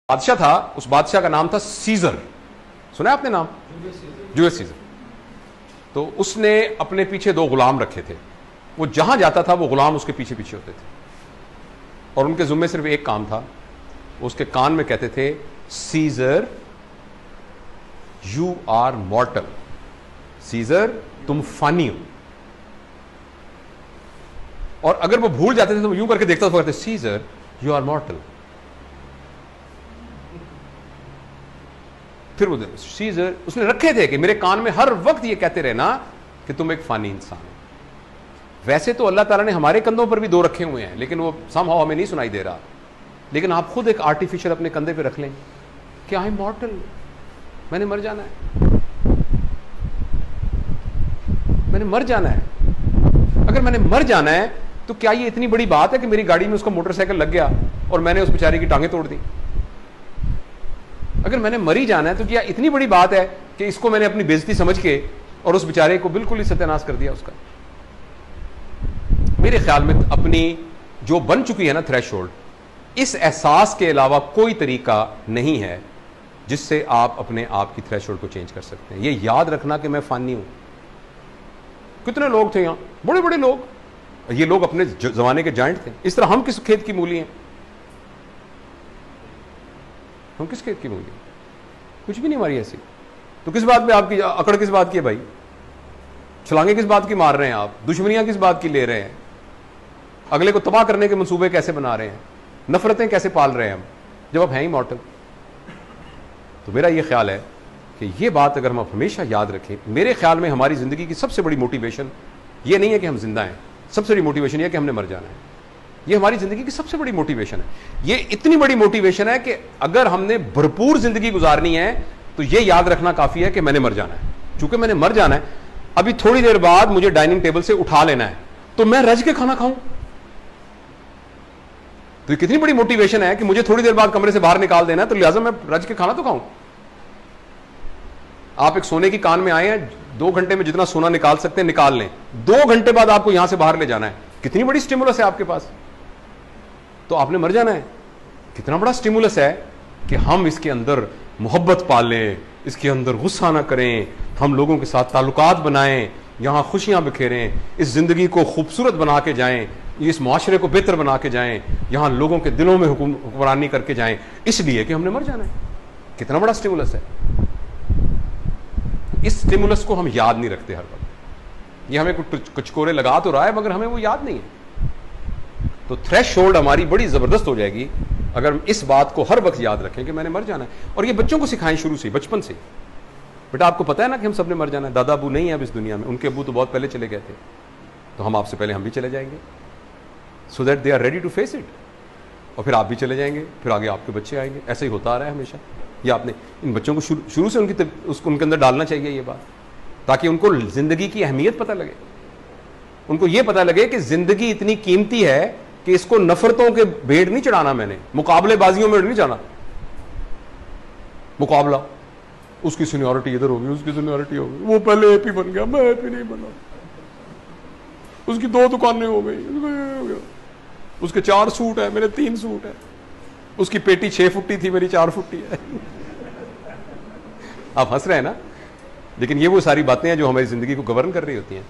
बादशाह था, उस बादशाह का नाम था सीजर। सुना है आपने नाम? Julius Caesar. तो उसने अपने पीछे दो गुलाम रखे थे। वो जहां जाता था वो गुलाम उसके पीछे पीछे होते थे और उनके जुम्मे सिर्फ एक काम था। उसके कान में कहते थे, Caesar you are mortal. Caesar तुम फानी हो। और अगर वो भूल जाते थे तो यूं करके देखता था, कहते सीजर यू आर मॉर्टल। फिर वो सीजर उसने रखे थे कि मेरे कान में हर वक्त ये कहते रहना कि तुम एक फानी इंसान हो। वैसे तो अल्लाह ताला ने हमारे कंधों पर भी दो रखे हुए हैं, लेकिन वो समहाउ हमें नहीं सुनाई दे रहा। लेकिन आप खुद एक आर्टिफिशियल अपने कंधे पे रख लें कि आई एम मॉर्टल, मैंने मर जाना है, मैंने मर जाना है। अगर मैंने मर जाना है तो क्या ये इतनी बड़ी बात है कि मेरी गाड़ी में उसका मोटरसाइकिल लग गया और मैंने उस बेचारे की टांगें तोड़ दी? अगर मैंने मर ही जाना है तो क्या इतनी बड़ी बात है कि इसको मैंने अपनी बेइज्जती समझ के और उस बेचारे को बिल्कुल ही सत्यानाश कर दिया उसका? मेरे ख्याल में अपनी जो बन चुकी है ना थ्रेशोल्ड, इस एहसास के अलावा कोई तरीका नहीं है जिससे आप अपने आप की थ्रेशोल्ड को चेंज कर सकते हैं। ये याद रखना कि मैं फानी हूं। कितने लोग थे यहां, बड़े बड़े लोग, ये लोग अपने जमाने के जायंट थे। इस तरह हम किस खेत की मूली हैं? हम किस खेत की मूली? कुछ भी नहीं हमारी ऐसी। तो किस बात पे आपकी अकड़, किस बात की है भाई? छलांगे किस बात की मार रहे हैं आप? दुश्मनियां किस बात की ले रहे हैं? अगले को तबाह करने के मंसूबे कैसे बना रहे हैं? नफरतें कैसे पाल रहे हैं हम, जब आप हैं ही मॉर्टल? तो मेरा यह ख्याल है कि यह बात अगर हम हमेशा याद रखें, मेरे ख्याल में हमारी जिंदगी की सबसे बड़ी मोटिवेशन यह नहीं है कि हम जिंदा हैं, सबसे बड़ी मोटिवेशन यह है कि हमने मर जाना है। ये हमारी जिंदगी की सबसे बड़ी मोटिवेशन है। ये इतनी बड़ी मोटिवेशन है कि अगर हमने भरपूर जिंदगी गुजारनी है तो ये याद रखना काफी है कि मैंने मर जाना है। चूंकि मैंने मर जाना है, अभी थोड़ी देर बाद मुझे डाइनिंग टेबल से उठा लेना है, तो मैं रज के खाना खाऊं। तो ये कितनी बड़ी मोटिवेशन है कि मुझे थोड़ी देर बाद कमरे से बाहर निकाल देना है, तो लिहाजा मैं रज के खाना तो खाऊं। आप एक सोने की कान में आए हैं, 2 घंटे में जितना सोना निकाल सकते हैं निकाल लें, 2 घंटे बाद आपको यहां से बाहर ले जाना है। कितनी बड़ी स्टिमुलस है आपके पास। तो आपने मर जाना है। कितना बड़ा स्टिमुलस है कि हम इसके अंदर मोहब्बत पालें, इसके अंदर गुस्सा ना करें, हम लोगों के साथ ताल्लुकात बनाएं, यहां खुशियां बिखेरें, इस जिंदगी को खूबसूरत बना के जाएं, इस माशरे को बेहतर बना के जाएं, यहां लोगों के दिलों में हुक्मरानी करके जाएं, इसलिए कि हमने मर जाना है। कितना बड़ा स्टिमुलस है। इस स्टिमुलस को हम याद नहीं रखते हर वक्त। ये हमें कुछ कचकोरे लगा तो रहा है मगर हमें वो याद नहीं है। तो थ्रेशोल्ड हमारी बड़ी जबरदस्त हो जाएगी अगर हम इस बात को हर वक्त याद रखें कि मैंने मर जाना है। और ये बच्चों को सिखाएं शुरू से, बचपन से। बेटा आपको पता है ना कि हम सबने मर जाना है। दादा अबू नहीं है अब इस दुनिया में, उनके अबू तो बहुत पहले चले गए थे, तो हम आपसे पहले हम भी चले जाएंगे, so that they are ready to face it. और फिर आप भी चले जाएंगे, फिर आगे आपके बच्चे आएंगे। ऐसे ही होता आ रहा है हमेशा। ये आपने इन बच्चों को शुरू से उनके अंदर डालना चाहिए ये बात, ताकि उनको जिंदगी की अहमियत पता लगे। उनको ये पता लगे कि जिंदगी इतनी कीमती है कि इसको नफरतों के भेड़ नहीं चढ़ाना, मैंने मुकाबलेबाजियों में नहीं जाना। मुकाबला, उसकी सीनियरिटी इधर होगी, उसकी सीनियरिटी होगी, वो पहले एपी बन गया, मैं एपी नहीं बना, उसकी 2 दुकानें हो गई, उसके 4 सूट है, मेरे 3 सूट है, उसकी पेटी 6 फुट्टी थी, मेरी 4 फुट्टी है। आप हंस रहे हैं ना, लेकिन ये वो सारी बातें हैं जो हमारी जिंदगी को गवर्न कर रही होती हैं।